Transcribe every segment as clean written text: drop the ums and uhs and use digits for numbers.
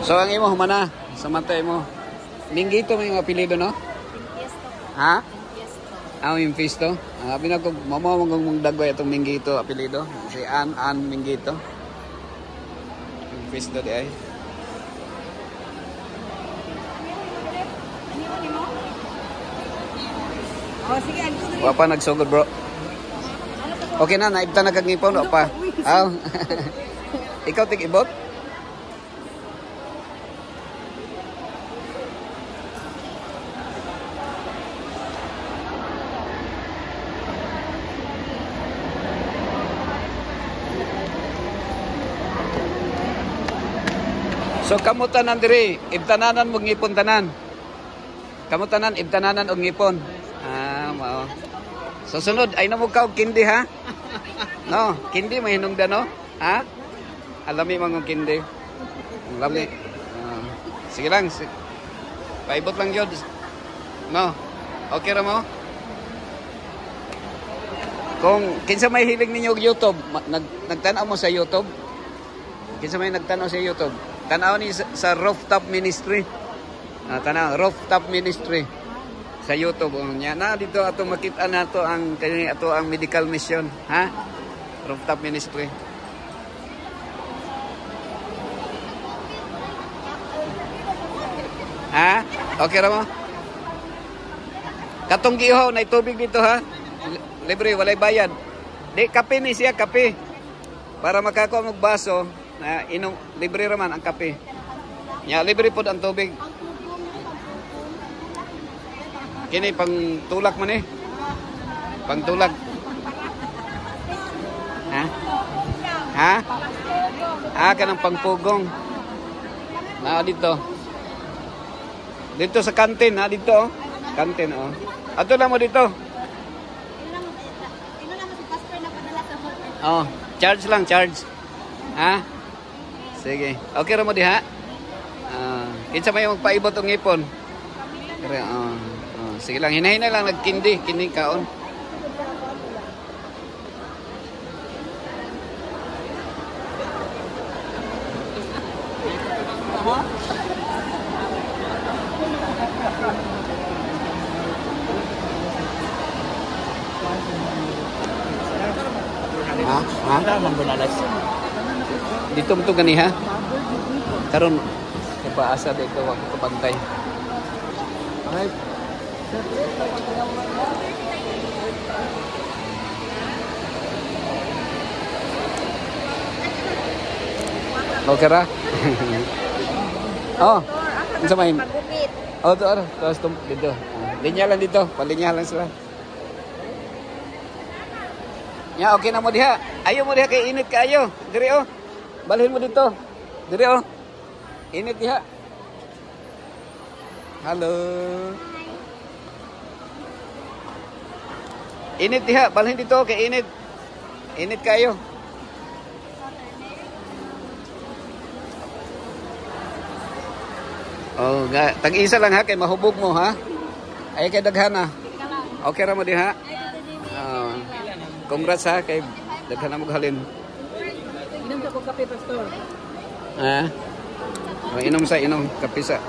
So ang imo humana, samantay mo. Minggito mo yung apelido, no? Pintiesto. Ha? Pintiesto. Yung Fisto. Binagkog mamamagong mong dagway itong Minggito apelido. Si Ann Minggito. Yung Fisto di ay. Oh, sige, ano Wa pa nagsugod, bro. Okay na, naibta na kag ngipon, wa pa. Aw. Ikaw tig-ibot? So kamo tanan diri, ibtananan mo ngipon tanan. Kamo tanan ibtananan og ngipon. Mao. So sunod ay namo ka og kindi ha? No, kindi may hinungdan no? Ha? Alami man og kindi. Alami. Sige lang. Paibot lang yun. No. Okay ra mo? Kung kinsa may hiling ninyo og YouTube, nagtan-aw mo sa YouTube? Kinsa may nagtan-aw sa YouTube? Tanaw ni sa Rooftop Ministry. Tanaw, Rooftop Ministry sa YouTube. Nya na dito ato makita nato ang kani ato ang medical mission, ha? Rooftop Ministry. Ha? Okay ra mo? Katong giho na tubig dito ha. Libre, walay bayad. Di kape ni siya, kape. Para makakuha og baso na inom, libre raman ang kape. Ya, libre pod ang tubig. Kini pang tulak man eh. Pang tulak. Ha? Ha? Kanang pangpugong. Na dito. Dito sa kantin, ha dito oh. Kantin oh. Ato lang mo dito. Oh, charge lang, charge. Ha? Sige. Okay ra mo diha? Kinsa may magpaibot og ngipon? Kare sige lang, hinay-hinay lang nagkindi, kini kaon. Dito mo ito gani ha? Karon paasa dito ako kapantay. Alright. Okay ra? Oh, ano sa main? Oh, ito. Tapos dito. Linya lang dito. Palinya lang sila. Ya, okay na mo diha. Ayo mo diha kay init kaayo. Diri oh. Balhin mo dito. Diri oh. Init diha. Halo. Init diha, balhin dito kay init. Init kayo. Oh, tag-isa lang ha kay mahubog mo ha. Ay kay daghan na. Okay ra mo diha. Congrats ha kay daghan na mo halin. Inom ka ko kape, pastor. Inom kape sa.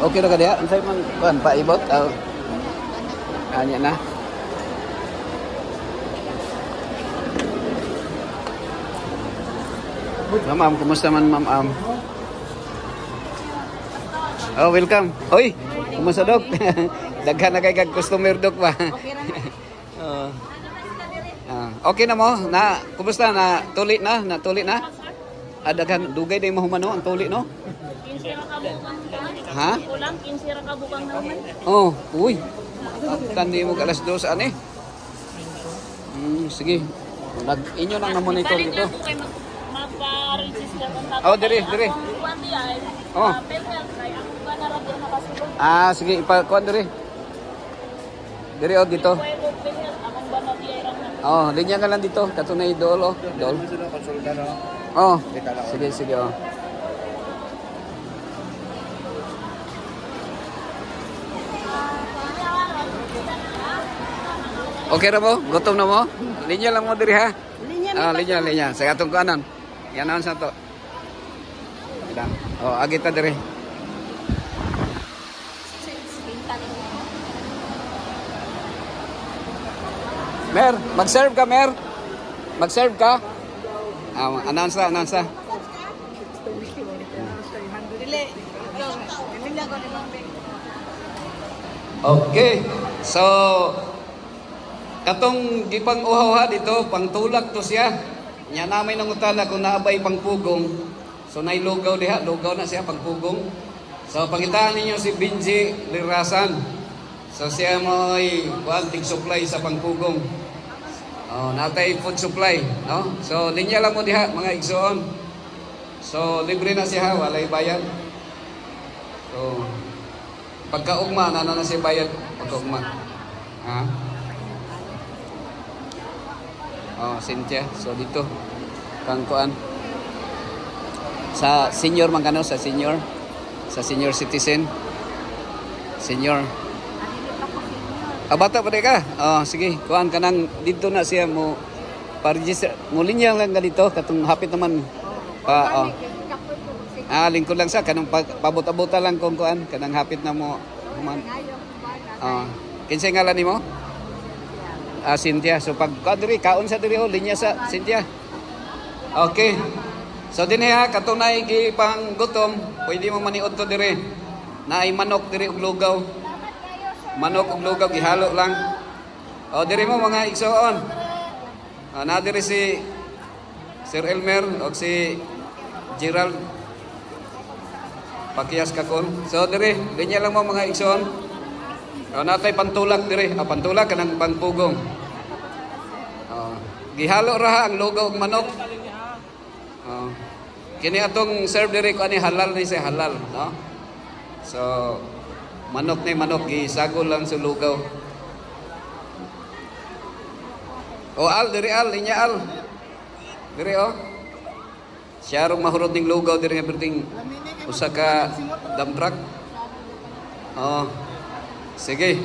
Okay na ka diha? Unsay man kuan paibot? Anya na. Ma'am, kumusta man ma'am? Oh, welcome. Oy, kumusta dok? Daghan na kay kag customer dok ba? Okay na mo? Na kumusta na tuli na? Na tuli na? Daghan dugay day mahumano ang tuli no? 15 ra ka bukang. Ha? Kulang 15 ra ka bukang naman. Oh, uy. Tandi mo alas 2 ani? Sige. Inyo nang na-monitor dito. Mapa-register ang Oh, diri. Oh. Sige, ipa-kuan diri. Diri oh dito. Oh, linya ka lang dito. Katunay dol oh. Dol. Oh. Sige oh. Okay ra mo? Gutom na mo? Linya lang mo diri ha. Linya Ah, linya. Sa atong kanan. Yan naman sa to. Ilang. Oh, agita diri. Mer, mag-serve ka, Mer. Mag-serve ka. Ah, announce na. Okay. So, katong gipang uhaw dito, pangtulak to siya. Nya namin ang utana kung naabay pangpugong. So, nailugaw diha. Lugaw na siya, pangpugong. So, pangitaan ninyo si Benji Lirasan. So, siya mo'y tig supply sa pangpugong. Oh, natay food supply, no? So, linya lang mo diha, mga igsoon. So, libre na siya, walay bayad. So, pagkaugma, na siya bayad. Pagkaugma. Ha? Oh, Cynthia. So, dito. Kangkuan. Sa senior man kano, sa senior. Sa senior citizen. Senior. Bata pa ka? Oh, sige. Kuan ka nang dito na siya mo pa-register. Mulinya lang ka dito. Katong hapit naman. Lingkod lang sa. Kanang pabuta-buta lang kung kuan. Kanang hapit na mo. Kinsay ngalan ni mo? Cynthia. So pag diri, kaon sa diri, linya sa Cynthia. Okay. So din ha, katunay gipang gutom. Pwede mo maniod to diri. Naay manok diri og lugaw. Manok ug lugaw gihalo lang. O diri mo mga igsoon. Na diri si Sir Elmer o si Gerald Pakiyas kakon. So diri, linya lang mo mga igsoon. Natay pantulak diri, pantulak kanang pangpugong. Gihalo ra ang lugaw ug manok. Kini atong serve diri ko ani halal ni sa halal, no? So manok ni manok gisagol lang sa lugaw. Al diri linya al. Diri Siya rong mahurot ning lugaw diri nga perting usa ka dump truck. Sige.